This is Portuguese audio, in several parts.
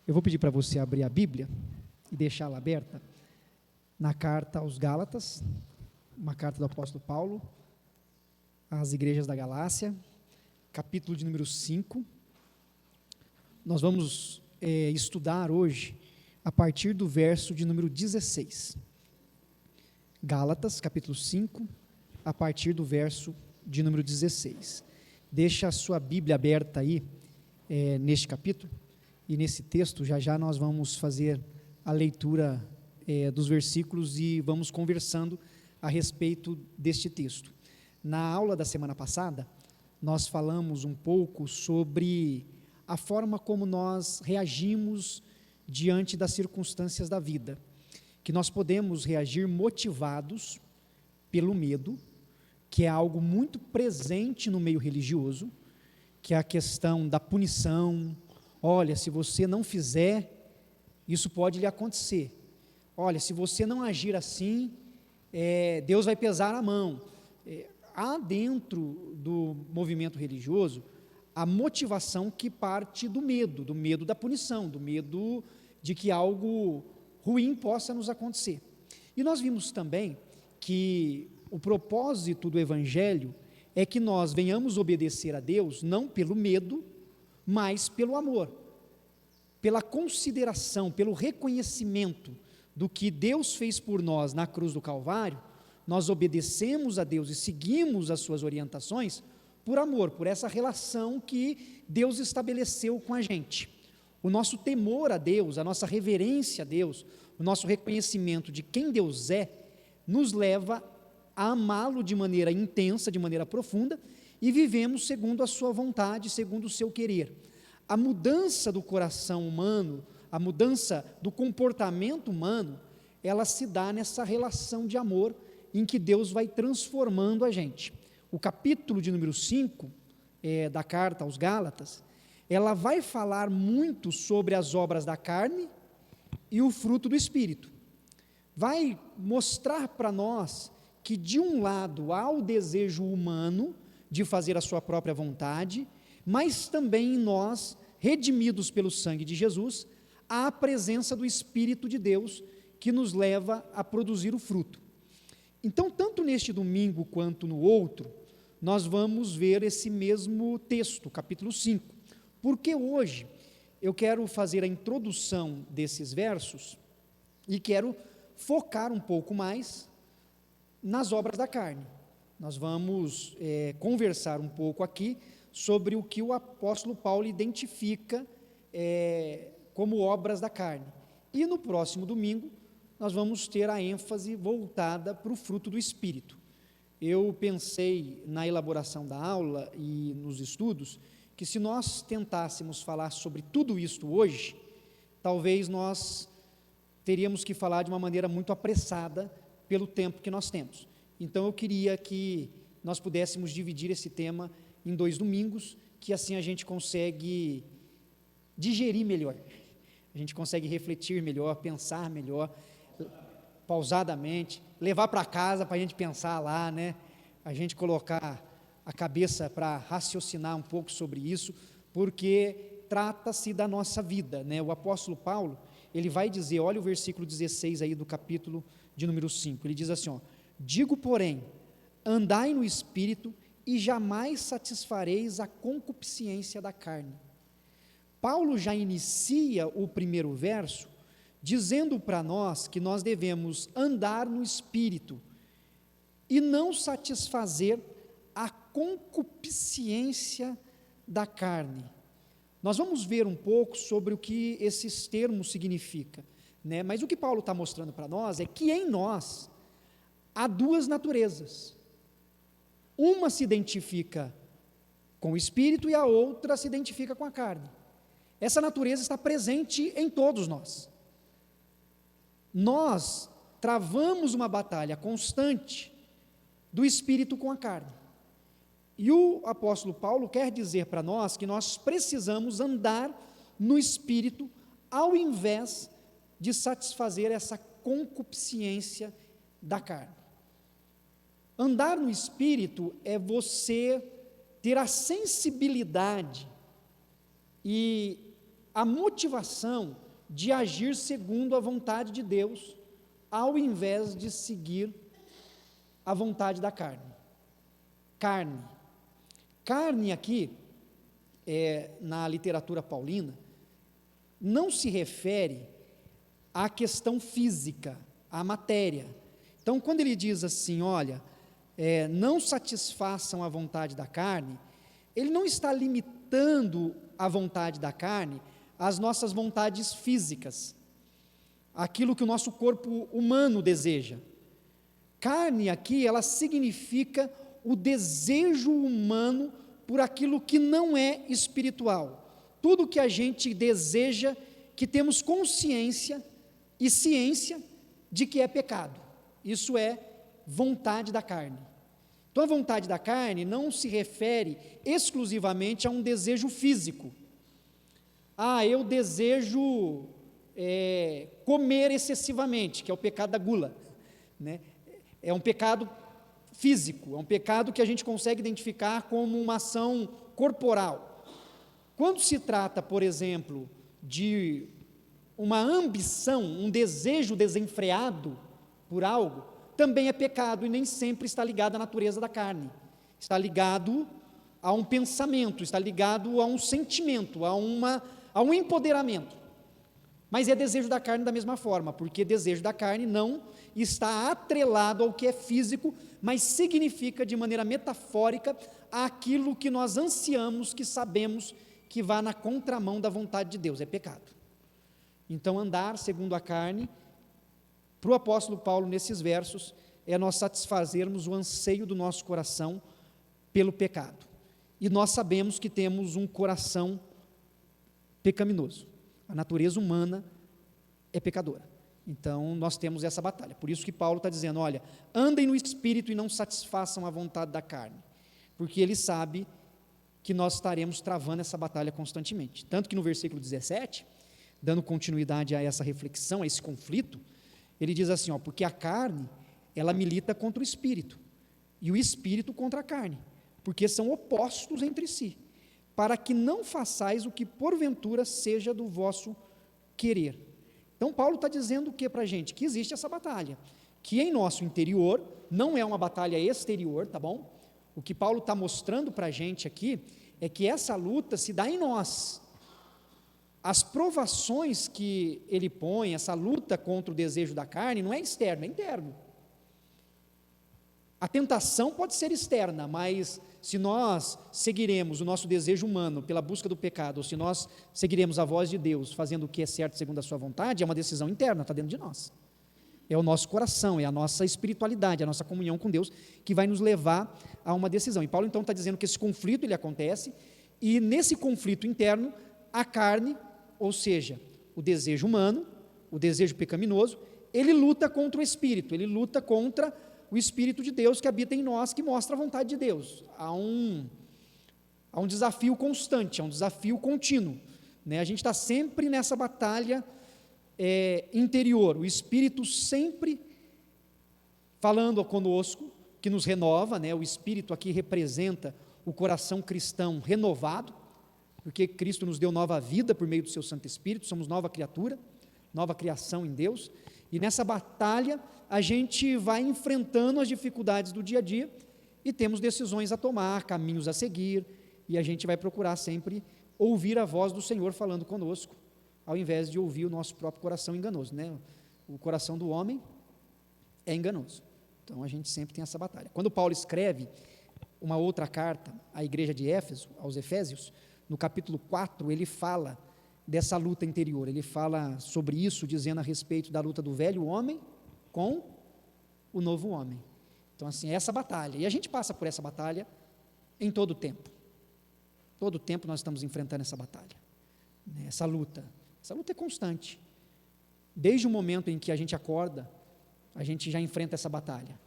Eu vou pedir para você abrir a Bíblia e deixá-la aberta na carta aos Gálatas, uma carta do apóstolo Paulo às igrejas da Galácia, capítulo de número 5. Nós vamos estudar hoje a partir do verso de número 16. Gálatas, capítulo 5, a partir do verso de número 16. Deixa a sua Bíblia aberta aí, neste capítulo, e nesse texto, já nós vamos fazer a leitura dos versículos e vamos conversando a respeito deste texto. Na aula da semana passada, nós falamos um pouco sobre a forma como nós reagimos diante das circunstâncias da vida, que nós podemos reagir motivados pelo medo, que é algo muito presente no meio religioso, que é a questão da punição. Olha, se você não fizer, isso pode lhe acontecer. Olha, se você não agir assim, Deus vai pesar a mão. Há dentro do movimento religioso a motivação que parte do medo da punição, do medo de que algo ruim possa nos acontecer. E nós vimos também que o propósito do Evangelho é que nós venhamos obedecer a Deus não pelo medo, mas pelo amor, pela consideração, pelo reconhecimento do que Deus fez por nós na cruz do Calvário. Nós obedecemos a Deus e seguimos as suas orientações por amor, por essa relação que Deus estabeleceu com a gente. O nosso temor a Deus, a nossa reverência a Deus, o nosso reconhecimento de quem Deus é, nos leva a amá-lo de maneira intensa, de maneira profunda, e vivemos segundo a sua vontade, segundo o seu querer. A mudança do coração humano, a mudança do comportamento humano, ela se dá nessa relação de amor em que Deus vai transformando a gente. O capítulo de número 5 da carta aos Gálatas, ela vai falar muito sobre as obras da carne e o fruto do Espírito. Vai mostrar para nós que, de um lado, há o desejo humano de fazer a sua própria vontade, mas também em nós, redimidos pelo sangue de Jesus, há a presença do Espírito de Deus que nos leva a produzir o fruto. Então, tanto neste domingo quanto no outro, nós vamos ver esse mesmo texto, capítulo 5, porque hoje eu quero fazer a introdução desses versos e quero focar um pouco mais nas obras da carne. Nós vamos conversar um pouco aqui sobre o que o apóstolo Paulo identifica como obras da carne. E no próximo domingo, nós vamos ter a ênfase voltada para o fruto do Espírito. Eu pensei na elaboração da aula e nos estudos, que se nós tentássemos falar sobre tudo isto hoje, talvez nós teríamos que falar de uma maneira muito apressada pelo tempo que nós temos. Então eu queria que nós pudéssemos dividir esse tema em 2 domingos, que assim a gente consegue digerir melhor, a gente consegue refletir melhor, pensar melhor, pausadamente, levar para casa para a gente pensar lá, né? A gente colocar a cabeça para raciocinar um pouco sobre isso, porque trata-se da nossa vida, né? O apóstolo Paulo, ele vai dizer, olha o versículo 16 aí do capítulo de número 5, ele diz assim, digo, porém, andai no Espírito e jamais satisfareis a concupiscência da carne. Paulo já inicia o primeiro verso dizendo para nós que nós devemos andar no Espírito e não satisfazer a concupiscência da carne. Nós vamos ver um pouco sobre o que esses termos significam, né? Mas o que Paulo está mostrando para nós é que em nós há 2 naturezas. Uma se identifica com o Espírito e a outra se identifica com a carne. Essa natureza está presente em todos nós. Nós travamos uma batalha constante do Espírito com a carne. E o apóstolo Paulo quer dizer para nós que nós precisamos andar no Espírito ao invés de satisfazer essa concupiscência da carne. Andar no Espírito é você ter a sensibilidade e a motivação de agir segundo a vontade de Deus, ao invés de seguir a vontade da carne. Carne aqui, na literatura paulina, não se refere à questão física, à matéria. Então, quando ele diz assim, olha, não satisfaçam a vontade da carne, ele não está limitando a vontade da carne às nossas vontades físicas, aquilo que o nosso corpo humano deseja. Carne aqui, ela significa o desejo humano por aquilo que não é espiritual. Tudo que a gente deseja, que temos consciência e ciência de que é pecado. Isso é vontade da carne. Então, a vontade da carne não se refere exclusivamente a um desejo físico. Eu desejo comer excessivamente, que é o pecado da gula, né? É um pecado físico, é um pecado que a gente consegue identificar como uma ação corporal. Quando se trata, por exemplo, de uma ambição, um desejo desenfreado por algo, também é pecado e nem sempre está ligado à natureza da carne. Está ligado a um pensamento, está ligado a um sentimento, a um empoderamento. Mas é desejo da carne da mesma forma, porque desejo da carne não está atrelado ao que é físico, mas significa de maneira metafórica aquilo que nós ansiamos, que sabemos que vá na contramão da vontade de Deus, é pecado. Então, andar segundo a carne, para o apóstolo Paulo, nesses versos, é nós satisfazermos o anseio do nosso coração pelo pecado. E nós sabemos que temos um coração pecaminoso. A natureza humana é pecadora. Então, nós temos essa batalha. Por isso que Paulo está dizendo, olha, andem no Espírito e não satisfaçam a vontade da carne. Porque ele sabe que nós estaremos travando essa batalha constantemente. Tanto que no versículo 17, dando continuidade a essa reflexão, a esse conflito, ele diz assim, porque a carne, ela milita contra o Espírito, e o Espírito contra a carne, porque são opostos entre si, para que não façais o que porventura seja do vosso querer. Então, Paulo está dizendo o que para a gente? Que existe essa batalha, que em nosso interior, não é uma batalha exterior, tá bom? O que Paulo está mostrando para a gente aqui, é que essa luta se dá em nós. As provações que ele põe, essa luta contra o desejo da carne, não é externo, é interno. A tentação pode ser externa, mas se nós seguiremos o nosso desejo humano pela busca do pecado, ou se nós seguiremos a voz de Deus, fazendo o que é certo segundo a sua vontade, é uma decisão interna, está dentro de nós. É o nosso coração, é a nossa espiritualidade, a nossa comunhão com Deus, que vai nos levar a uma decisão. E Paulo então está dizendo que esse conflito ele acontece, e nesse conflito interno, a carne, ou seja, o desejo humano, o desejo pecaminoso, ele luta contra o Espírito, ele luta contra o Espírito de Deus que habita em nós, que mostra a vontade de Deus. Há um desafio constante, há um desafio contínuo, né? A gente está sempre nessa batalha interior, o Espírito sempre falando conosco, que nos renova, né? O Espírito aqui representa o coração cristão renovado, porque Cristo nos deu nova vida por meio do seu Santo Espírito, somos nova criatura, nova criação em Deus, e nessa batalha a gente vai enfrentando as dificuldades do dia a dia e temos decisões a tomar, caminhos a seguir, e a gente vai procurar sempre ouvir a voz do Senhor falando conosco, ao invés de ouvir o nosso próprio coração enganoso, né? O coração do homem é enganoso, então a gente sempre tem essa batalha. Quando Paulo escreve uma outra carta à igreja de Éfeso, aos Efésios, no capítulo 4, ele fala dessa luta interior, ele fala sobre isso, dizendo a respeito da luta do velho homem com o novo homem. Então, assim, é essa batalha, e a gente passa por essa batalha em todo o tempo. Todo o tempo nós estamos enfrentando essa batalha, né? Essa luta é constante. Desde o momento em que a gente acorda, a gente já enfrenta essa batalha,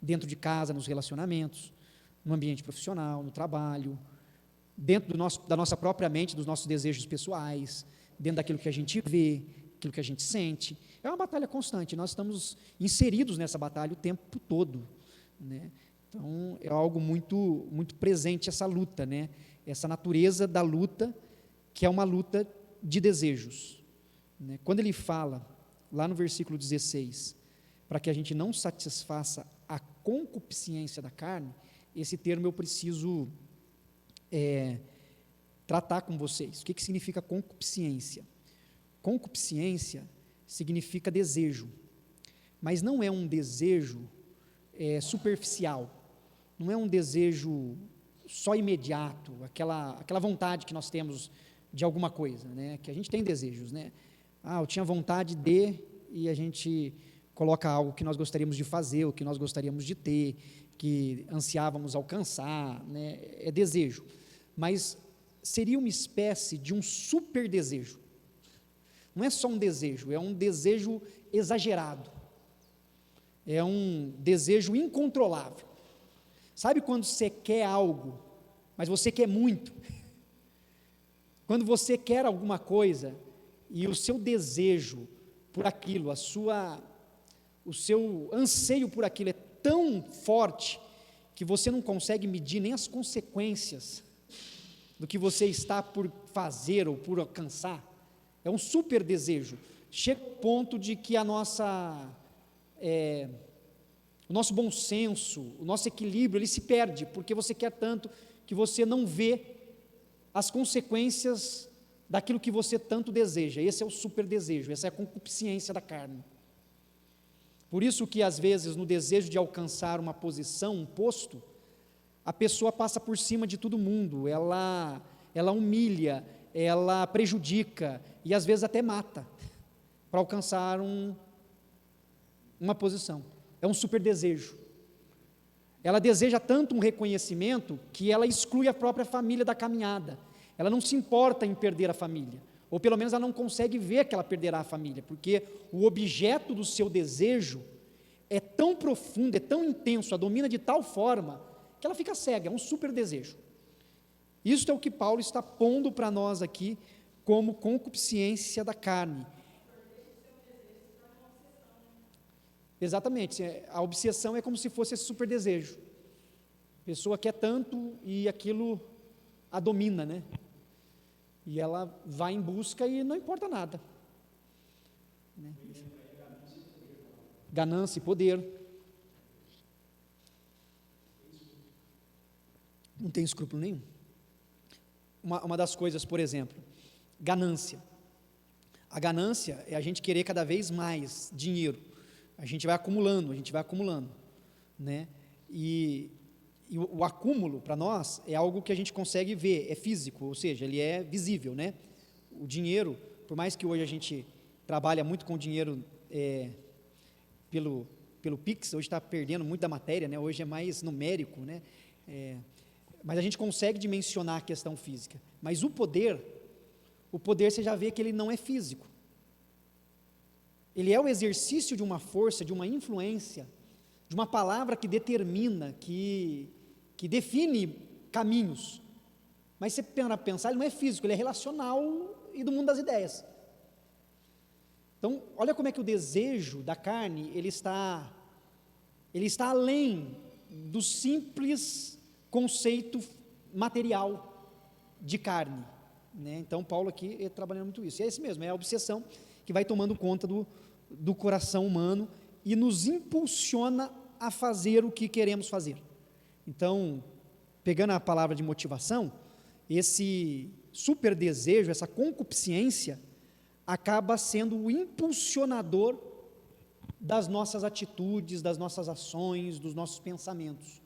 dentro de casa, nos relacionamentos, no ambiente profissional, no trabalho, dentro da nossa própria mente, dos nossos desejos pessoais, dentro daquilo que a gente vê, aquilo que a gente sente. É uma batalha constante, nós estamos inseridos nessa batalha o tempo todo, né? Então, é algo muito, muito presente essa luta, né? Essa natureza da luta, que é uma luta de desejos, né? Quando ele fala, lá no versículo 16, para que a gente não satisfaça a concupiscência da carne, esse termo eu preciso tratar com vocês. O que significa concupiscência? Concupiscência significa desejo, mas não é um desejo superficial, não é um desejo só imediato, aquela vontade que nós temos de alguma coisa, né? Que a gente tem desejos, né? Eu tinha vontade de, e a gente coloca algo que nós gostaríamos de fazer, o que nós gostaríamos de ter, que ansiávamos alcançar, né? É desejo, mas seria uma espécie de um super desejo. Não é só um desejo, é um desejo exagerado, é um desejo incontrolável. Sabe quando você quer algo, mas você quer muito? Quando você quer alguma coisa e o seu desejo por aquilo, o seu anseio por aquilo é tão forte que você não consegue medir nem as consequências do que você está por fazer ou por alcançar. É um super desejo. Chega ao ponto de que o nosso bom senso, o nosso equilíbrio, ele se perde, porque você quer tanto que você não vê as consequências daquilo que você tanto deseja. Esse é o super desejo, essa é a concupiscência da carne. Por isso que às vezes no desejo de alcançar uma posição, um posto, a pessoa passa por cima de todo mundo, ela humilha, ela prejudica e às vezes até mata para alcançar uma posição. É um super desejo. Ela deseja tanto um reconhecimento que ela exclui a própria família da caminhada. Ela não se importa em perder a família, ou pelo menos ela não consegue ver que ela perderá a família, porque o objeto do seu desejo é tão profundo, é tão intenso, a domina de tal forma que ela fica cega, é um super desejo. Isso é o que Paulo está pondo para nós aqui como concupiscência da carne. Exatamente, a obsessão é como se fosse esse super desejo. A pessoa quer tanto e aquilo a domina, né? E ela vai em busca e não importa nada, né? Ganância e poder. Não tem escrúpulo nenhum. Uma das coisas, por exemplo, ganância. A ganância é a gente querer cada vez mais dinheiro. A gente vai acumulando, né? E o acúmulo, para nós, é algo que a gente consegue ver, é físico, ou seja, ele é visível, né? O dinheiro, por mais que hoje a gente trabalha muito com dinheiro pelo Pix, hoje está perdendo muito da matéria, né? Hoje é mais numérico, né? Mas a gente consegue dimensionar a questão física. Mas o poder você já vê que ele não é físico. Ele é o exercício de uma força, de uma influência, de uma palavra que determina, que define caminhos. Mas você para pensar, ele não é físico, ele é relacional e do mundo das ideias. Então, olha como é que o desejo da carne, ele está além do simples conceito material de carne, né? Então, Paulo aqui trabalhando muito isso. E é esse mesmo, é a obsessão que vai tomando conta do coração humano e nos impulsiona a fazer o que queremos fazer. Então, pegando a palavra de motivação, esse super desejo, essa concupiscência, acaba sendo o impulsionador das nossas atitudes, das nossas ações, dos nossos pensamentos,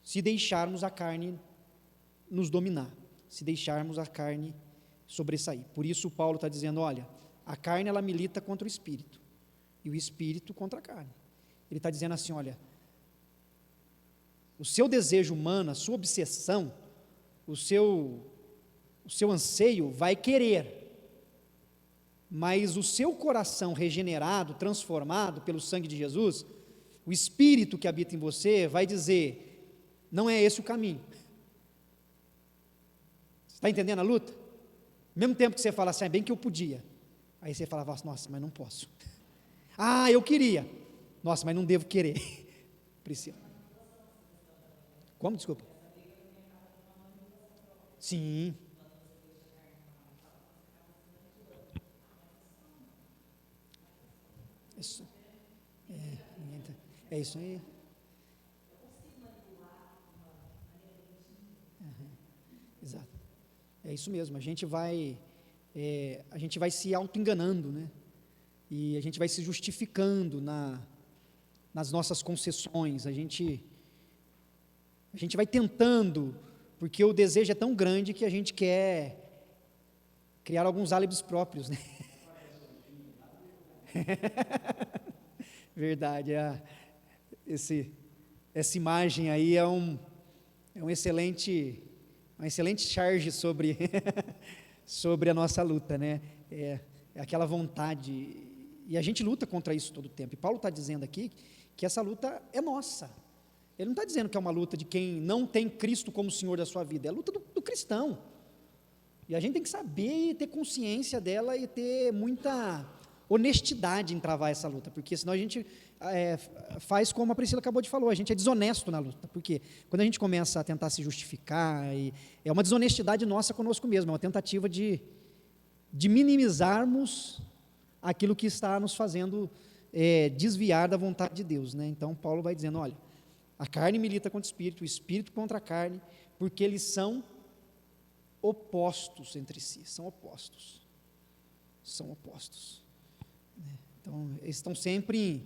se deixarmos a carne nos dominar, se deixarmos a carne sobressair. Por isso Paulo está dizendo, olha, a carne ela milita contra o espírito, e o espírito contra a carne. Ele está dizendo assim, olha, o seu desejo humano, a sua obsessão, o seu anseio vai querer, mas o seu coração regenerado, transformado pelo sangue de Jesus, o espírito que habita em você vai dizer, não é esse o caminho. Você está entendendo a luta? Ao mesmo tempo que você fala assim, bem que eu podia, aí você fala, nossa, mas não posso. Eu queria, nossa, mas não devo querer. Precisa. Como? Desculpa. Sim. Isso, é isso aí. Exato. É isso mesmo. A gente vai se auto-enganando, né? E a gente vai se justificando nas nossas concessões. A gente vai tentando, porque o desejo é tão grande que a gente quer criar alguns álibis próprios, né? Verdade. Essa imagem aí é uma excelente charge sobre a nossa luta, né? É aquela vontade, e a gente luta contra isso todo o tempo. E Paulo está dizendo aqui que essa luta é nossa. Ele não está dizendo que é uma luta de quem não tem Cristo como Senhor da sua vida, é a luta do cristão. E a gente tem que saber e ter consciência dela e ter muita honestidade em travar essa luta, porque senão a gente faz como a Priscila acabou de falar, a gente é desonesto na luta, porque quando a gente começa a tentar se justificar, é uma desonestidade nossa conosco mesmo, é uma tentativa de minimizarmos aquilo que está nos fazendo desviar da vontade de Deus, né? Então Paulo vai dizendo, olha, a carne milita contra o espírito contra a carne, porque eles são opostos entre si, são opostos. Então, eles estão sempre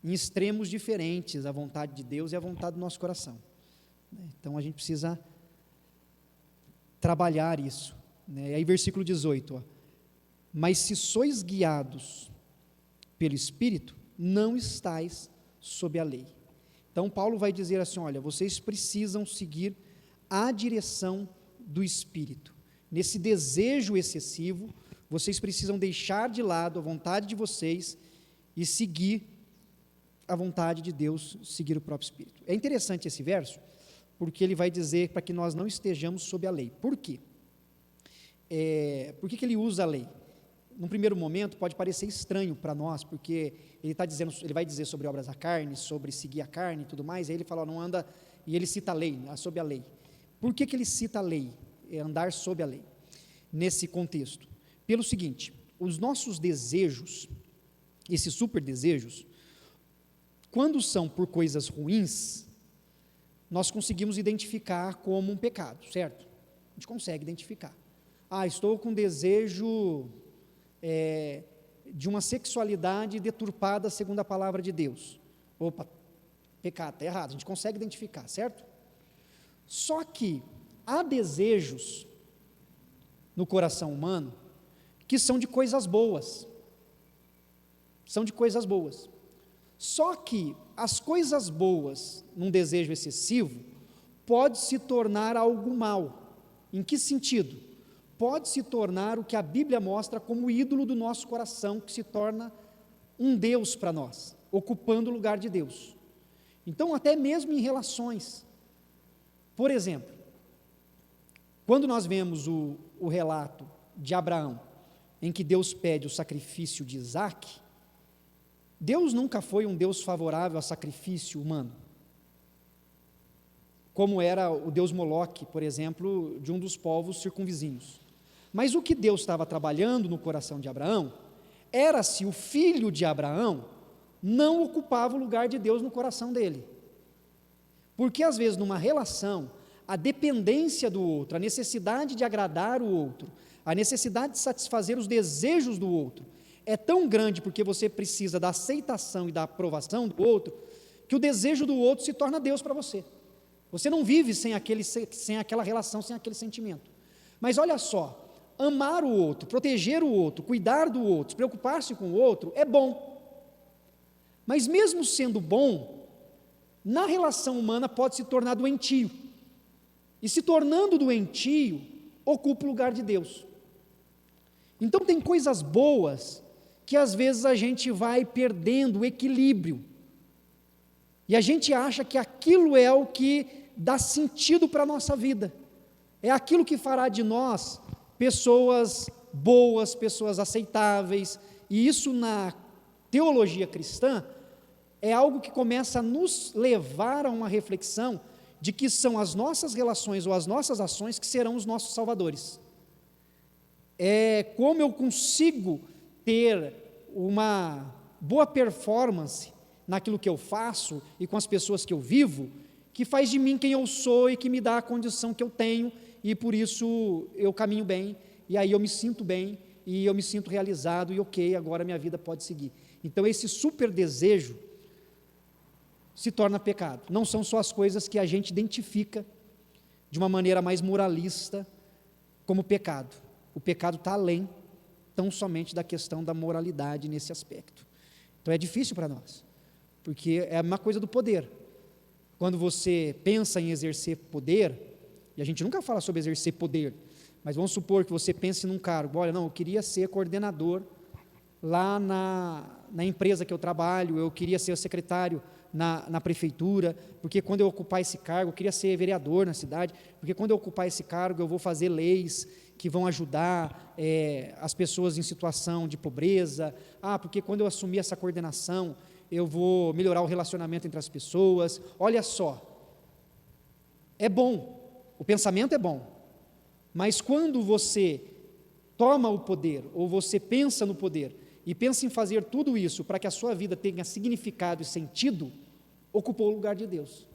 em extremos diferentes, a vontade de Deus e a vontade do nosso coração. Então, a gente precisa trabalhar isso. E aí, versículo 18, mas se sois guiados pelo Espírito, não estais sob a lei. Então, Paulo vai dizer assim, olha, vocês precisam seguir a direção do Espírito. Nesse desejo excessivo, vocês precisam deixar de lado a vontade de vocês e seguir a vontade de Deus, seguir o próprio Espírito. É interessante esse verso, porque ele vai dizer para que nós não estejamos sob a lei. Por quê? Por que ele usa a lei? Num primeiro momento pode parecer estranho para nós, porque ele vai dizer sobre obras da carne, sobre seguir a carne e tudo mais, aí ele fala, não anda, e ele cita a lei, sob a lei. Por que ele cita a lei, andar sob a lei, nesse contexto? Pelo seguinte, os nossos desejos, esses super desejos, quando são por coisas ruins, nós conseguimos identificar como um pecado, certo? A gente consegue identificar. Estou com desejo de uma sexualidade deturpada segundo a palavra de Deus. Opa, pecado, está errado, a gente consegue identificar, certo? Só que há desejos no coração humano que são de coisas boas. Só que as coisas boas, num desejo excessivo, pode se tornar algo mal. Em que sentido? Pode se tornar o que a Bíblia mostra como ídolo do nosso coração, que se torna um Deus para nós, ocupando o lugar de Deus. Então, até mesmo em relações. Por exemplo, quando nós vemos o relato de Abraão, em que Deus pede o sacrifício de Isaque, Deus nunca foi um Deus favorável ao sacrifício humano, como era o Deus Moloque, por exemplo, de um dos povos circunvizinhos. Mas o que Deus estava trabalhando no coração de Abraão, era se o filho de Abraão não ocupava o lugar de Deus no coração dele. Porque às vezes numa relação, a dependência do outro, a necessidade de agradar o outro, a necessidade de satisfazer os desejos do outro, é tão grande porque você precisa da aceitação e da aprovação do outro, que o desejo do outro se torna Deus para você. Você não vive sem aquela relação, sem aquele sentimento. Mas olha só, amar o outro, proteger o outro, cuidar do outro, preocupar-se com o outro, é bom. Mas mesmo sendo bom, na relação humana pode se tornar doentio. E se tornando doentio, ocupa o lugar de Deus. Então tem coisas boas que às vezes a gente vai perdendo o equilíbrio. E a gente acha que aquilo é o que dá sentido para a nossa vida. É aquilo que fará de nós pessoas boas, pessoas aceitáveis. E isso na teologia cristã é algo que começa a nos levar a uma reflexão de que são as nossas relações ou as nossas ações que serão os nossos salvadores. É como eu consigo ter boa performance naquilo que eu faço e com as pessoas que eu vivo, que faz de mim quem eu sou e que me dá a condição que eu tenho, e por isso eu caminho bem, e aí eu me sinto bem, e eu me sinto realizado, e ok, agora minha vida pode seguir. Então esse super desejo se torna pecado. Não são só as coisas que a gente identifica de uma maneira mais moralista como pecado. O pecado está além tão somente da questão da moralidade nesse aspecto. Então é difícil para nós, porque é a mesma coisa do poder. Quando você pensa em exercer poder, e a gente nunca fala sobre exercer poder, mas vamos supor que você pense num cargo, olha, não, eu queria ser coordenador lá na empresa que eu trabalho, eu queria ser secretário na prefeitura, porque quando eu ocupar esse cargo, eu queria ser vereador na cidade, porque quando eu ocupar esse cargo, eu vou fazer leis que vão ajudar as pessoas em situação de pobreza, porque quando eu assumir essa coordenação, eu vou melhorar o relacionamento entre as pessoas. Olha só, é bom, o pensamento é bom, mas quando você toma o poder, ou você pensa no poder, e pensa em fazer tudo isso para que a sua vida tenha significado e sentido, ocupou o lugar de Deus.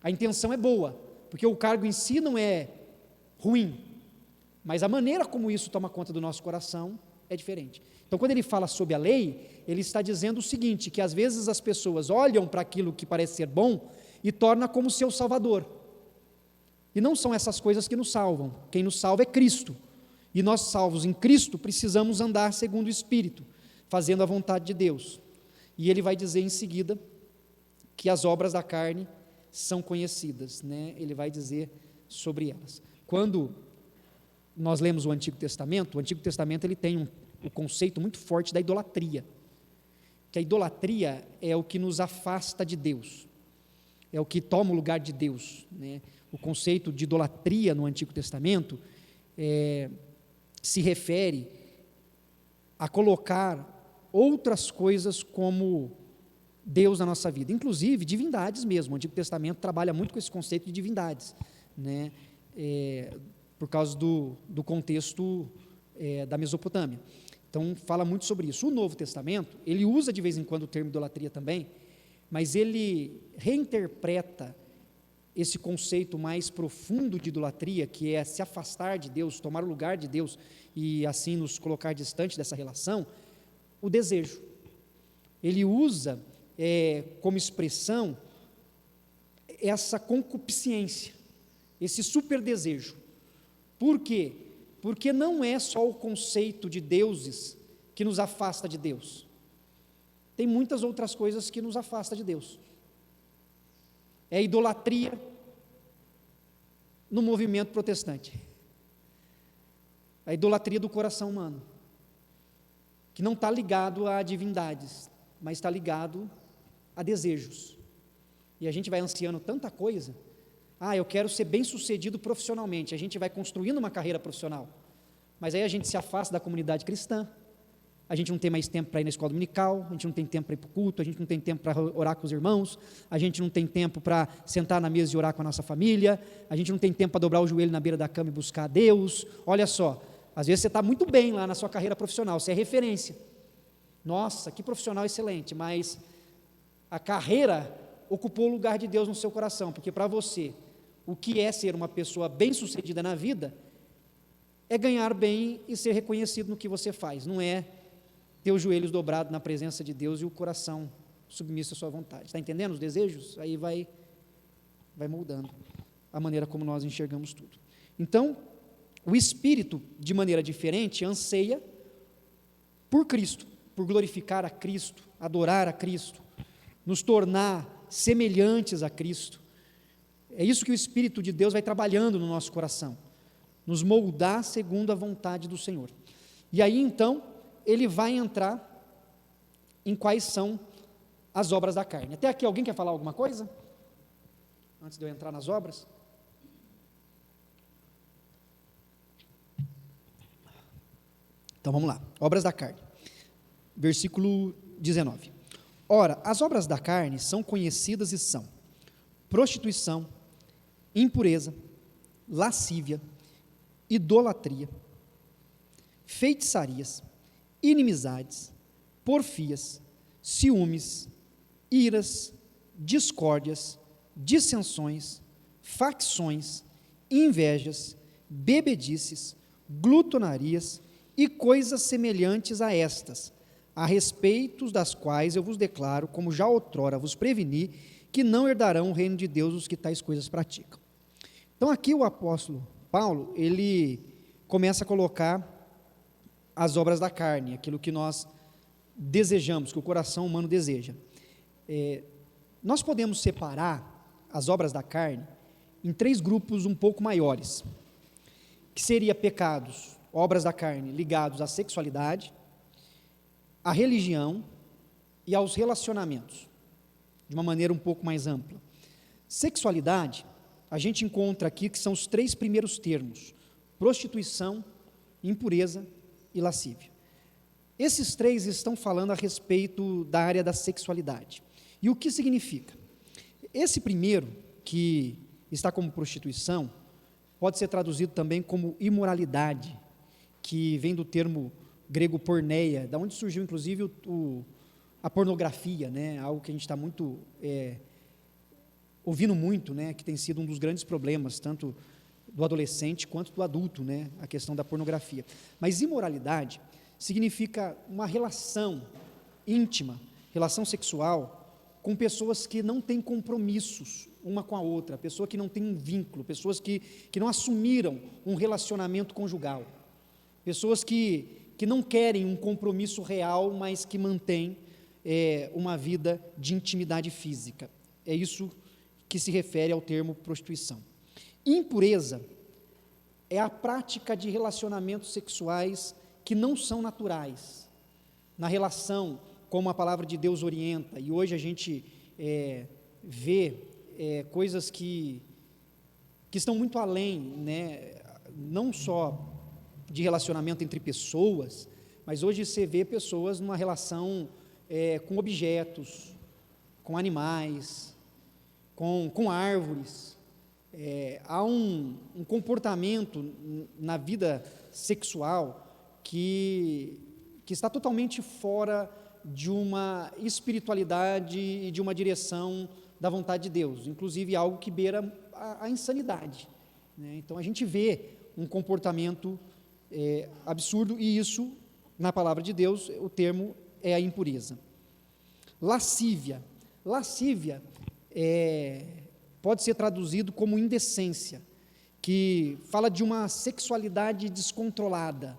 A intenção é boa, porque o cargo em si não é ruim, mas a maneira como isso toma conta do nosso coração é diferente. Então, quando ele fala sobre a lei, ele está dizendo o seguinte, que às vezes as pessoas olham para aquilo que parece ser bom e torna como seu salvador. E não são essas coisas que nos salvam. Quem nos salva é Cristo. E nós, salvos em Cristo, precisamos andar segundo o Espírito, fazendo a vontade de Deus. E ele vai dizer em seguida que as obras da carne são conhecidas, né? Ele vai dizer sobre elas. Quando nós lemos o Antigo Testamento ele tem o conceito muito forte da idolatria, que a idolatria é o que nos afasta de Deus, é o que toma o lugar de Deus, né? O conceito de idolatria no Antigo Testamento se refere a colocar outras coisas como Deus na nossa vida, inclusive divindades mesmo. O Antigo Testamento trabalha muito com esse conceito de divindades, né? Por causa do contexto da Mesopotâmia. Então fala muito sobre isso. O Novo Testamento, ele usa de vez em quando o termo idolatria também, mas ele reinterpreta esse conceito mais profundo de idolatria, que é se afastar de Deus, tomar o lugar de Deus e assim nos colocar distante dessa relação, o desejo. Ele usa como expressão essa concupiscência, esse super desejo. Por quê? Porque não é só o conceito de deuses que nos afasta de Deus. Tem muitas outras coisas que nos afastam de Deus. É idolatria no movimento protestante. A idolatria do coração humano, que não está ligado a divindades, mas está ligado a desejos. E a gente vai ansiando tanta coisa. Eu quero ser bem sucedido profissionalmente. A gente vai construindo uma carreira profissional, mas aí a gente se afasta da comunidade cristã. A gente não tem mais tempo para ir na escola dominical, a gente não tem tempo para ir para o culto, a gente não tem tempo para orar com os irmãos, a gente não tem tempo para sentar na mesa e orar com a nossa família, a gente não tem tempo para dobrar o joelho na beira da cama e buscar a Deus. Olha só, às vezes você está muito bem lá na sua carreira profissional, você é referência. Nossa, que profissional excelente, mas a carreira ocupou o lugar de Deus no seu coração, porque para você, o que é ser uma pessoa bem-sucedida na vida é ganhar bem e ser reconhecido no que você faz, não é ter os joelhos dobrados na presença de Deus e o coração submisso à sua vontade. Está entendendo os desejos? Aí vai moldando a maneira como nós enxergamos tudo. Então, o Espírito, de maneira diferente, anseia por Cristo, por glorificar a Cristo, adorar a Cristo, nos tornar semelhantes a Cristo. É isso que o Espírito de Deus vai trabalhando no nosso coração, nos moldar segundo a vontade do Senhor. E aí, então, ele vai entrar em quais são as obras da carne. Até aqui, alguém quer falar alguma coisa? Antes de eu entrar nas obras? Então vamos lá, obras da carne. Versículo 19. Ora, as obras da carne são conhecidas e são prostituição, impureza, lascívia, idolatria, feitiçarias, inimizades, porfias, ciúmes, iras, discórdias, dissensões, facções, invejas, bebedices, glutonarias e coisas semelhantes a estas, a respeito das quais eu vos declaro, como já outrora vos preveni, que não herdarão o reino de Deus os que tais coisas praticam. Então aqui o apóstolo Paulo, ele começa a colocar as obras da carne, aquilo que nós desejamos, que o coração humano deseja. Nós podemos separar as obras da carne em 3 grupos um pouco maiores, que seria pecados, obras da carne ligados à sexualidade, à religião e aos relacionamentos, de uma maneira um pouco mais ampla. Sexualidade, a gente encontra aqui que são os 3 primeiros termos: prostituição, impureza e lascívia. Esses 3 estão falando a respeito da área da sexualidade. E o que significa? Esse primeiro, que está como prostituição, pode ser traduzido também como imoralidade, que vem do termo grego porneia, da onde surgiu inclusive a pornografia, né? Algo que a gente está muito ouvindo muito, né? Que tem sido um dos grandes problemas, tanto do adolescente quanto do adulto, né? A questão da pornografia. Mas imoralidade significa uma relação íntima, relação sexual, com pessoas que não têm compromissos uma com a outra, pessoa que não tem um vínculo, pessoas que não assumiram um relacionamento conjugal, pessoas que não querem um compromisso real, mas que mantêm uma vida de intimidade física. É isso que se refere ao termo prostituição. Impureza é a prática de relacionamentos sexuais que não são naturais, na relação como a palavra de Deus orienta, e hoje a gente vê coisas que estão muito além, né, não só de relacionamento entre pessoas, mas hoje você vê pessoas numa relação com objetos, com animais, com árvores. Há um comportamento na vida sexual que está totalmente fora de uma espiritualidade e de uma direção da vontade de Deus, inclusive algo que beira a insanidade, né? Então a gente vê um comportamento absurdo, e isso, na palavra de Deus, o termo é a impureza. Lascívia pode ser traduzido como indecência, que fala de uma sexualidade descontrolada,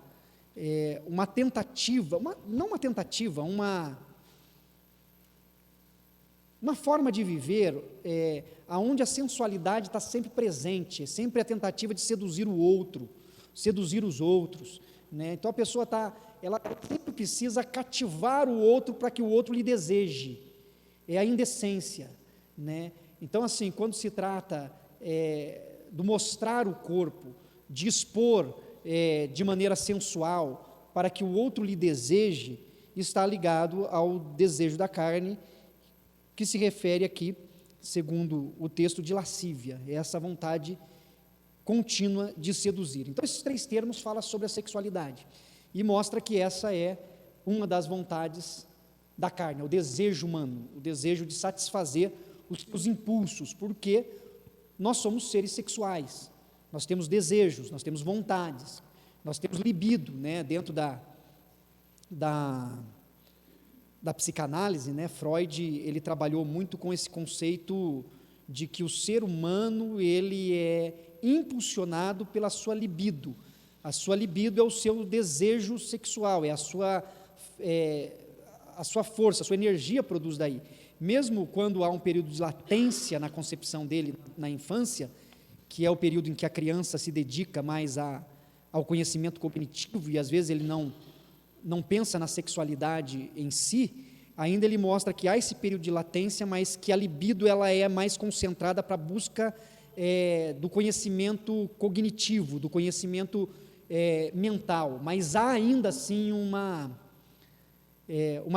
uma tentativa, uma forma de viver onde a sensualidade está sempre presente, sempre a tentativa de seduzir o outro, seduzir os outros, né? Então a pessoa ela sempre precisa cativar o outro para que o outro lhe deseje, é a indecência, né? Então, assim, quando se trata do mostrar o corpo, de expor de maneira sensual para que o outro lhe deseje, está ligado ao desejo da carne, que se refere aqui, segundo o texto, de lascívia, é essa vontade contínua de seduzir. Então, esses 3 termos falam sobre a sexualidade, e mostra que essa é uma das vontades da carne, o desejo humano, o desejo de satisfazer os impulsos, porque nós somos seres sexuais, nós temos desejos, nós temos vontades, nós temos libido, né? Dentro da psicanálise, né? Freud, ele trabalhou muito com esse conceito de que o ser humano, ele é impulsionado pela sua libido. A sua libido é o seu desejo sexual, é a sua força, a sua energia produz daí. Mesmo quando há um período de latência na concepção dele na infância, que é o período em que a criança se dedica mais ao conhecimento cognitivo, e às vezes ele não pensa na sexualidade em si, ainda ele mostra que há esse período de latência, mas que a libido ela é mais concentrada para a busca do conhecimento cognitivo, do conhecimento mental, mas há ainda assim uma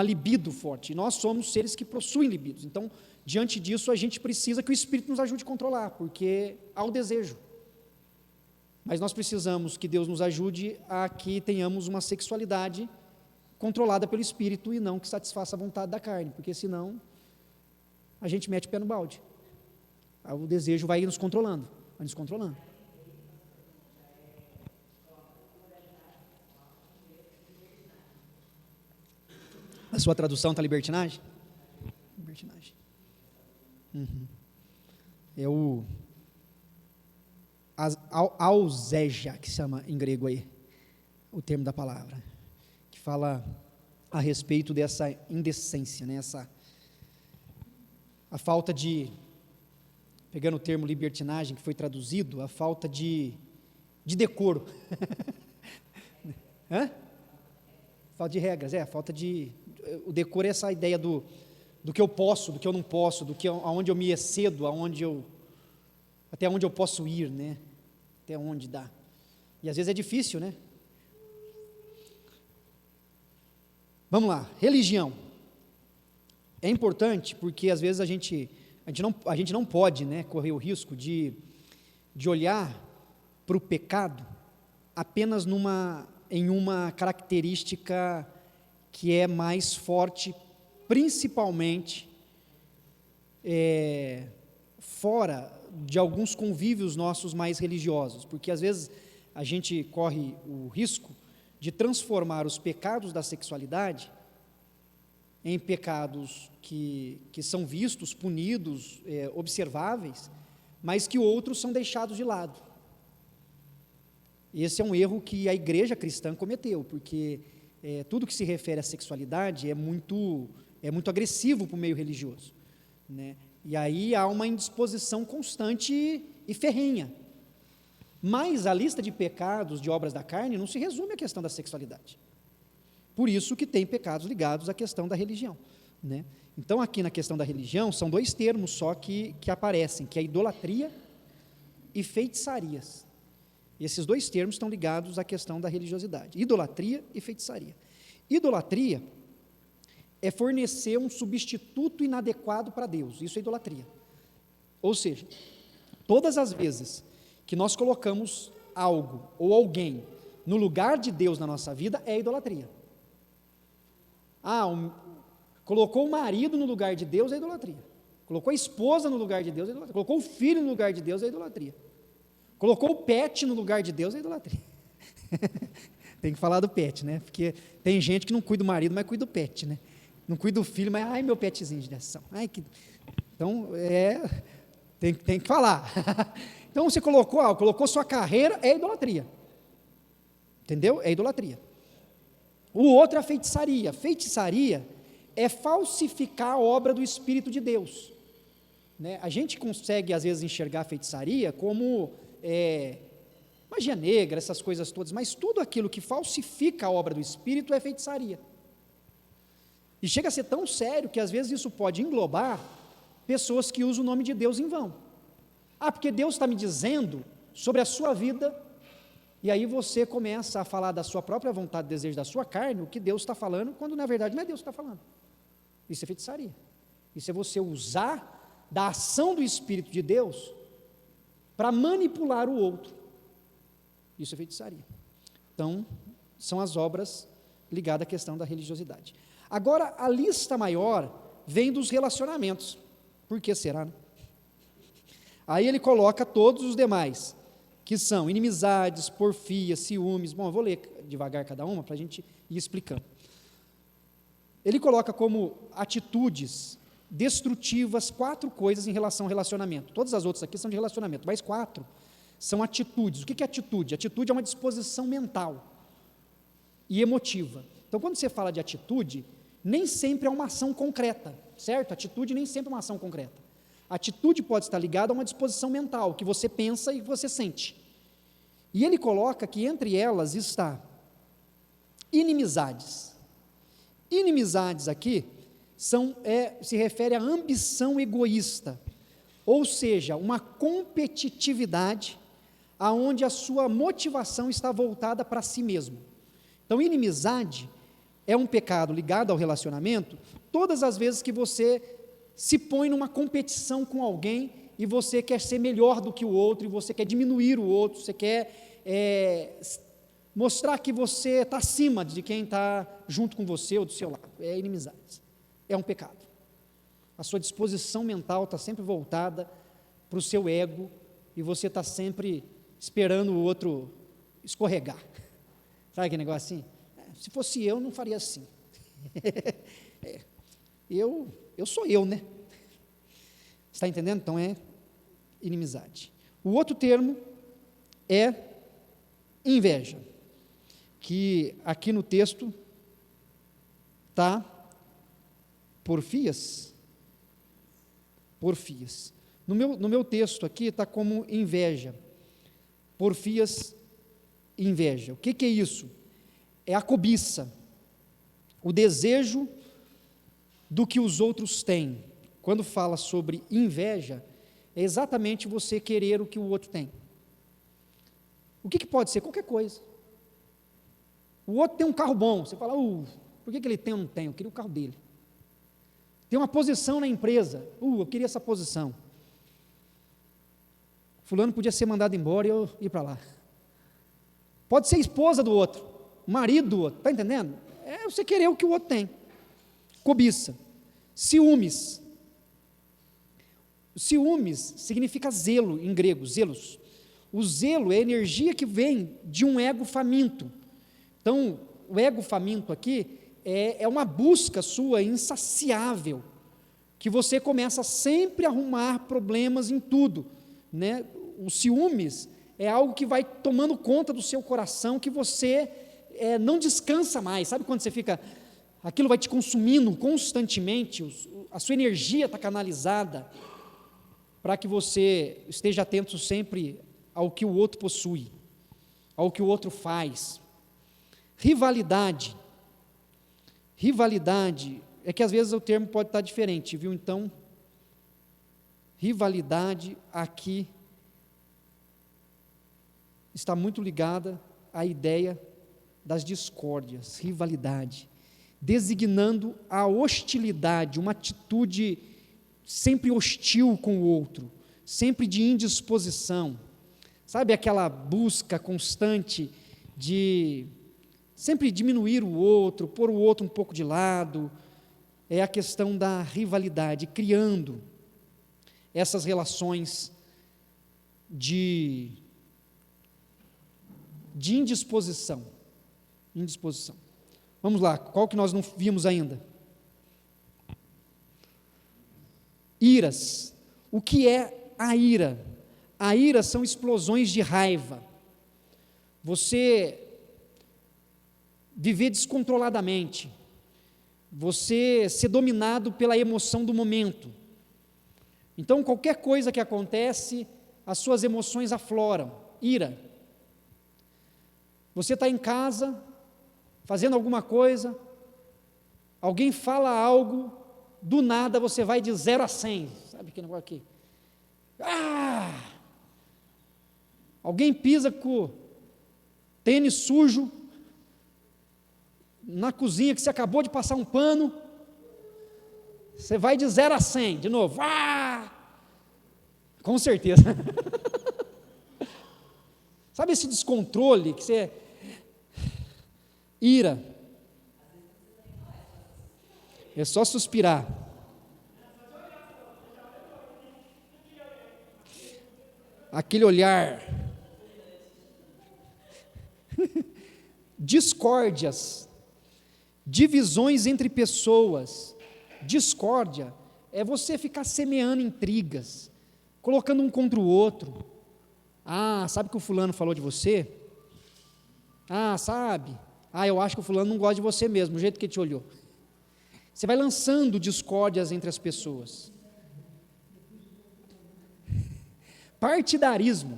libido forte. Nós somos seres que possuem libidos, então, diante disso, a gente precisa que o Espírito nos ajude a controlar, porque há o desejo, mas nós precisamos que Deus nos ajude a que tenhamos uma sexualidade controlada pelo Espírito e não que satisfaça a vontade da carne, porque senão a gente mete o pé no balde. O desejo vai nos controlando, vai nos controlando. A sua tradução está libertinagem? Libertinagem. É o auseja, que se chama em grego aí, o termo da palavra, que fala a respeito dessa indecência, né? A falta de, pegando o termo libertinagem que foi traduzido, a falta de decoro. Hã? Falta de regras, o decoro é essa ideia do que eu posso, do que eu não posso, aonde eu me excedo, até onde eu posso ir, né? Até onde dá. E às vezes é difícil, né? Vamos lá, religião. É importante porque às vezes a gente não pode, né, correr o risco de olhar para o pecado apenas em uma característica que é mais forte, principalmente fora de alguns convívios nossos mais religiosos, porque às vezes a gente corre o risco de transformar os pecados da sexualidade em pecados que são vistos, punidos, observáveis, mas que outros são deixados de lado. Esse é um erro que a igreja cristã cometeu, porque tudo que se refere à sexualidade é muito agressivo para o meio religioso, né? E aí há uma indisposição constante e ferrenha. Mas a lista de pecados, de obras da carne, não se resume à questão da sexualidade. Por isso que tem pecados ligados à questão da religião, né? Então, aqui na questão da religião, são dois termos só que aparecem, que é idolatria e feitiçarias. Esses dois termos estão ligados à questão da religiosidade, idolatria e feitiçaria. Idolatria é fornecer um substituto inadequado para Deus, isso é idolatria. Ou seja, todas as vezes que nós colocamos algo ou alguém no lugar de Deus na nossa vida, é idolatria. Colocou o marido no lugar de Deus, é idolatria. Colocou a esposa no lugar de Deus, é idolatria. Colocou o filho no lugar de Deus, é idolatria. Colocou o pet no lugar de Deus, é idolatria. Tem que falar do pet, né? Porque tem gente que não cuida do marido, mas cuida do pet, né? Não cuida do filho, mas, meu petzinho de ação. Então, tem que falar. Então, você colocou sua carreira, é idolatria. Entendeu? É idolatria. O outro é a feitiçaria. Feitiçaria é falsificar a obra do Espírito de Deus, né? A gente consegue, às vezes, enxergar a feitiçaria como magia negra, essas coisas todas, mas tudo aquilo que falsifica a obra do Espírito é feitiçaria. E chega a ser tão sério que às vezes isso pode englobar pessoas que usam o nome de Deus em vão. Porque Deus está me dizendo sobre a sua vida, e aí você começa a falar da sua própria vontade, desejo da sua carne, o que Deus está falando, quando na verdade não é Deus que está falando. Isso é feitiçaria. Isso é você usar da ação do Espírito de Deus para manipular o outro. Isso é feitiçaria. Então, são as obras ligadas à questão da religiosidade. Agora, a lista maior vem dos relacionamentos. Por que será, né? Aí ele coloca todos os demais, que são inimizades, porfias, ciúmes. Bom, eu vou ler devagar cada uma para a gente ir explicando. Ele coloca como atitudes destrutivas 4 coisas em relação ao relacionamento. Todas as outras aqui são de relacionamento, mas 4 são atitudes. O que é atitude? Atitude é uma disposição mental e emotiva. Então, quando você fala de atitude, nem sempre é uma ação concreta, certo? Atitude nem sempre é uma ação concreta. Atitude pode estar ligada a uma disposição mental, que você pensa e que você sente. E ele coloca que entre elas está inimizades. Inimizades aqui se refere à ambição egoísta, ou seja, uma competitividade aonde a sua motivação está voltada para si mesmo. Então, inimizade é um pecado ligado ao relacionamento todas as vezes que você se põe numa competição com alguém e você quer ser melhor do que o outro, e você quer diminuir o outro, você quer mostrar que você está acima de quem está junto com você ou do seu lado. É inimizade, é um pecado. A sua disposição mental está sempre voltada para o seu ego e você está sempre esperando o outro escorregar. Sabe aquele negócio assim? Se fosse eu, não faria assim. Eu sou eu, né? Está entendendo? Então é inimizade. O outro termo é inveja, que aqui no texto está porfias. Porfias. No meu texto aqui está como inveja. Porfias, inveja. O que é isso? É a cobiça, o desejo do que os outros têm. Quando fala sobre inveja, é exatamente você querer o que o outro tem. O que pode ser? Qualquer coisa. O outro tem um carro bom, você fala, por que ele tem ou não tem? Eu queria o carro dele. Tem uma posição na empresa, eu queria essa posição. Fulano podia ser mandado embora e eu ir para lá. Pode ser esposa do outro, marido do outro, está entendendo? É você querer o que o outro tem. Cobiça. Ciúmes. Ciúmes significa zelo em grego, zelos. O zelo é a energia que vem de um ego faminto. Então, o ego faminto aqui é uma busca sua insaciável, que você começa sempre a arrumar problemas em tudo, né? O ciúmes é algo que vai tomando conta do seu coração, que você não descansa mais. Sabe quando você fica, aquilo vai te consumindo constantemente, a sua energia está canalizada para que você esteja atento sempre ao que o outro possui, ao que o outro faz. Rivalidade. Rivalidade, é que às vezes o termo pode estar diferente, viu? Então, rivalidade aqui está muito ligada à ideia das discórdias, rivalidade, designando a hostilidade, uma atitude sempre hostil com o outro, sempre de indisposição. Sabe aquela busca constante de sempre diminuir o outro, pôr o outro um pouco de lado? É a questão da rivalidade, criando essas relações de indisposição. Indisposição. Vamos lá, qual que nós não vimos ainda? Iras. O que é a ira? A ira são explosões de raiva. Você viver descontroladamente, você ser dominado pela emoção do momento. Então, qualquer coisa que acontece, as suas emoções afloram. Ira. Você está em casa, fazendo alguma coisa, alguém fala algo, do nada você vai de 0 a 100, sabe que negócio aqui? Alguém pisa com tênis sujo, na cozinha que você acabou de passar um pano, você vai de 0 a 100, de novo, com certeza. Sabe esse descontrole que você... Ira. É só suspirar. Aquele olhar. Discórdias. Divisões entre pessoas. Discórdia é você ficar semeando intrigas, colocando um contra o outro. Sabe que o fulano falou de você? Sabe? Eu acho que o fulano não gosta de você mesmo, do jeito que ele te olhou. Você vai lançando discórdias entre as pessoas. Partidarismo.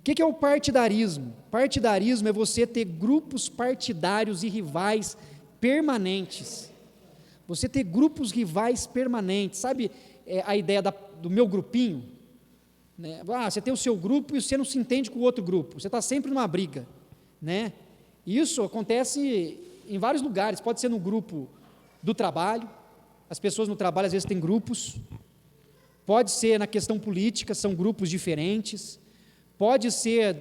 O que é o partidarismo? Partidarismo é você ter grupos partidários e rivais permanentes. Você ter grupos rivais permanentes. Sabe a ideia do meu grupinho? Né? Você tem o seu grupo e você não se entende com o outro grupo. Você está sempre numa briga, né? Isso acontece em vários lugares. Pode ser no grupo do trabalho. As pessoas no trabalho às vezes têm grupos. Pode ser na questão política, são grupos diferentes. Pode ser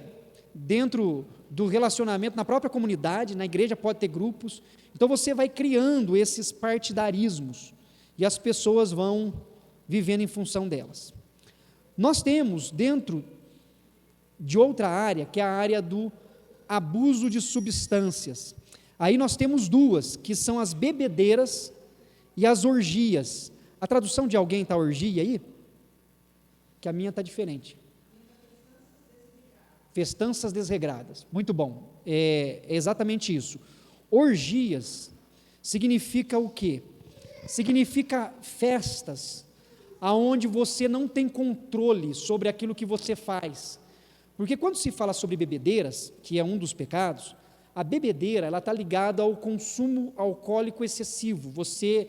dentro do relacionamento na própria comunidade, na igreja pode ter grupos. Então você vai criando esses partidarismos e as pessoas vão vivendo em função delas. Nós temos dentro de outra área, que é a área do abuso de substâncias. Aí nós temos duas, que são as bebedeiras e as orgias. A tradução de alguém está orgia aí? Que a minha está diferente. Festanças desregradas. Muito bom. É exatamente isso. Orgias significa o quê? Significa festas aonde você não tem controle sobre aquilo que você faz. Porque quando se fala sobre bebedeiras, que é um dos pecados, a bebedeira, ela está ligada ao consumo alcoólico excessivo. Você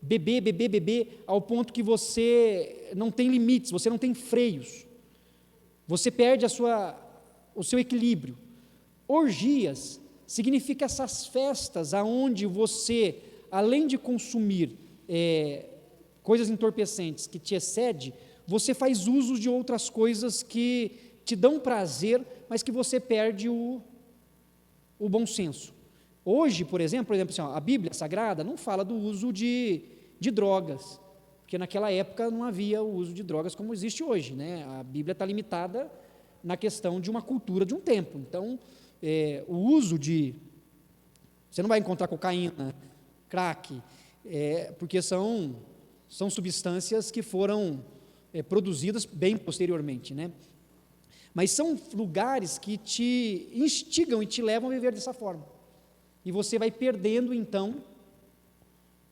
beber, ao ponto que você não tem limites, você não tem freios. Você perde o seu equilíbrio. Orgias significa essas festas aonde você, além de consumir coisas entorpecentes que te excede, você faz uso de outras coisas que te dão prazer, mas que você perde o bom senso. Hoje, por exemplo assim, a Bíblia Sagrada não fala do uso de drogas, porque naquela época não havia o uso de drogas como existe hoje, né? A Bíblia está limitada na questão de uma cultura de um tempo. Então, o uso você não vai encontrar cocaína, crack, porque são substâncias que foram produzidas bem posteriormente, né? Mas são lugares que te instigam e te levam a viver dessa forma. E você vai perdendo, então,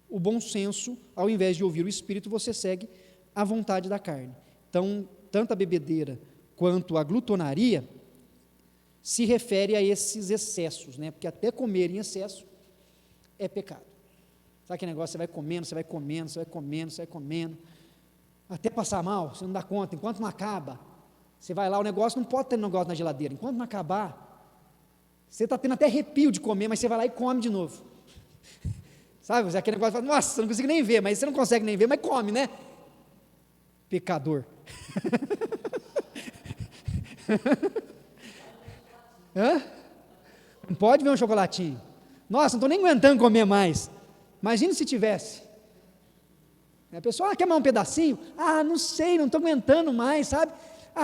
o bom senso, ao invés de ouvir o Espírito, você segue a vontade da carne. Então, tanto a bebedeira quanto a glutonaria se refere a esses excessos, né? Porque até comer em excesso é pecado. Sabe aquele negócio, você vai comendo, até passar mal, você não dá conta, enquanto não acaba, você vai lá, o negócio não pode ter negócio na geladeira, enquanto não acabar, você está tendo até arrepio de comer, mas você vai lá e come de novo. Sabe, você aquele negócio, fala, nossa, eu não consigo nem ver, mas você não consegue nem ver, mas come, né? Pecador. Hã? Não pode ver um chocolatinho. Nossa, não estou nem aguentando comer mais. Imagina se tivesse. A pessoa, quer mais um pedacinho? Não sei, não estou aguentando mais, sabe?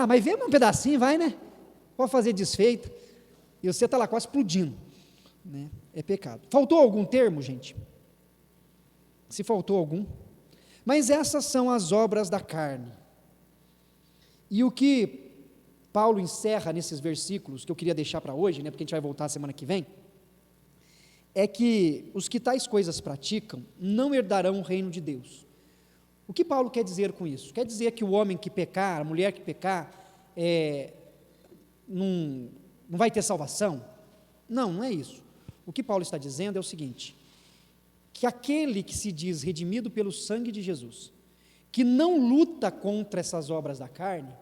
Mas vê um pedacinho, vai, né? Pode fazer desfeita. E você está lá quase explodindo, né? É pecado. Faltou algum termo, gente? Se faltou algum. Mas essas são as obras da carne. E o que Paulo encerra nesses versículos, que eu queria deixar para hoje, né, porque a gente vai voltar semana que vem, é que os que tais coisas praticam não herdarão o reino de Deus. O que Paulo quer dizer com isso? Quer dizer que o homem que pecar, a mulher que pecar, não vai ter salvação? Não, não é isso. O que Paulo está dizendo é o seguinte, que aquele que se diz redimido pelo sangue de Jesus, que não luta contra essas obras da carne,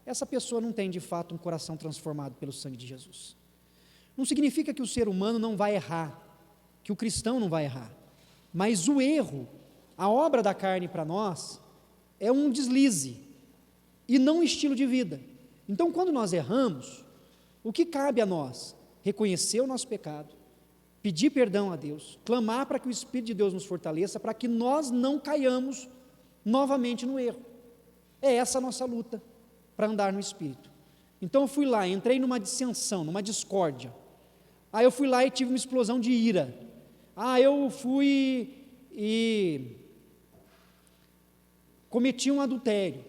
essa pessoa não tem de fato um coração transformado pelo sangue de Jesus. Não significa que o ser humano não vai errar, que o cristão não vai errar, mas o erro, a obra da carne para nós, é um deslize, e não um estilo de vida. Então, quando nós erramos, o que cabe a nós? Reconhecer o nosso pecado, pedir perdão a Deus, clamar para que o Espírito de Deus nos fortaleça, para que nós não caiamos novamente no erro. É essa a nossa luta, para andar no Espírito. Então eu fui lá, entrei numa dissensão, numa discórdia, aí eu fui lá e tive uma explosão de ira, eu fui e cometi um adultério,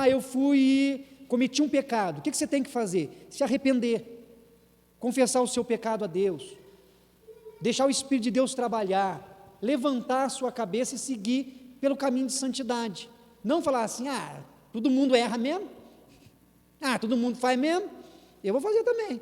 eu fui e cometi um pecado. O que você tem que fazer? Se arrepender, confessar o seu pecado a Deus, deixar o Espírito de Deus trabalhar, levantar a sua cabeça e seguir pelo caminho de santidade, não falar assim, todo mundo erra mesmo, todo mundo faz mesmo, eu vou fazer também.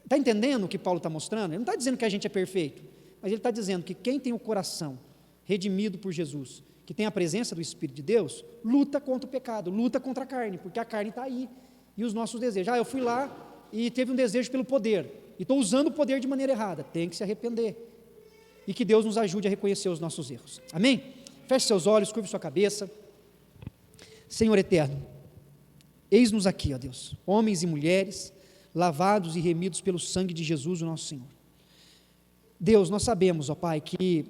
Está entendendo o que Paulo está mostrando? Ele não está dizendo que a gente é perfeito, mas ele está dizendo que quem tem o coração redimido por Jesus, que tem a presença do Espírito de Deus, luta contra o pecado, luta contra a carne, porque a carne está aí, e os nossos desejos. Eu fui lá e teve um desejo pelo poder, e estou usando o poder de maneira errada, tem que se arrepender, e que Deus nos ajude a reconhecer os nossos erros. Amém? Feche seus olhos, curve sua cabeça. Senhor eterno, eis-nos aqui, ó Deus, homens e mulheres, lavados e remidos pelo sangue de Jesus, o nosso Senhor. Deus, nós sabemos, ó Pai, que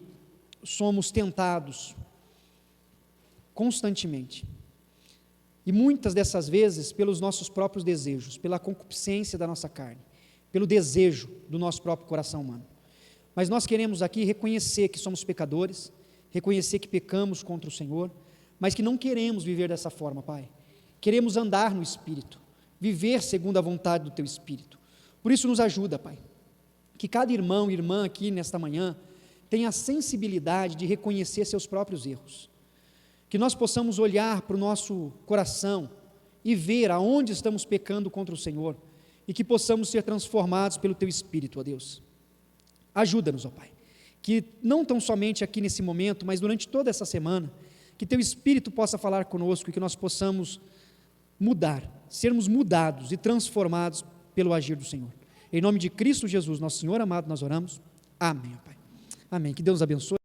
somos tentados constantemente, e muitas dessas vezes pelos nossos próprios desejos, pela concupiscência da nossa carne, pelo desejo do nosso próprio coração humano. Mas nós queremos aqui reconhecer que somos pecadores, reconhecer que pecamos contra o Senhor, mas que não queremos viver dessa forma, Pai. Queremos andar no Espírito, viver segundo a vontade do Teu Espírito. Por isso nos ajuda, Pai, que cada irmão e irmã aqui nesta manhã tenha a sensibilidade de reconhecer seus próprios erros, que nós possamos olhar para o nosso coração e ver aonde estamos pecando contra o Senhor, e que possamos ser transformados pelo Teu Espírito, ó Deus. Ajuda-nos, ó Pai, que não tão somente aqui nesse momento, mas durante toda essa semana, que Teu Espírito possa falar conosco e que nós possamos mudar, sermos mudados e transformados pelo agir do Senhor. Em nome de Cristo Jesus, nosso Senhor amado, nós oramos. Amém, ó Pai. Amém. Que Deus abençoe.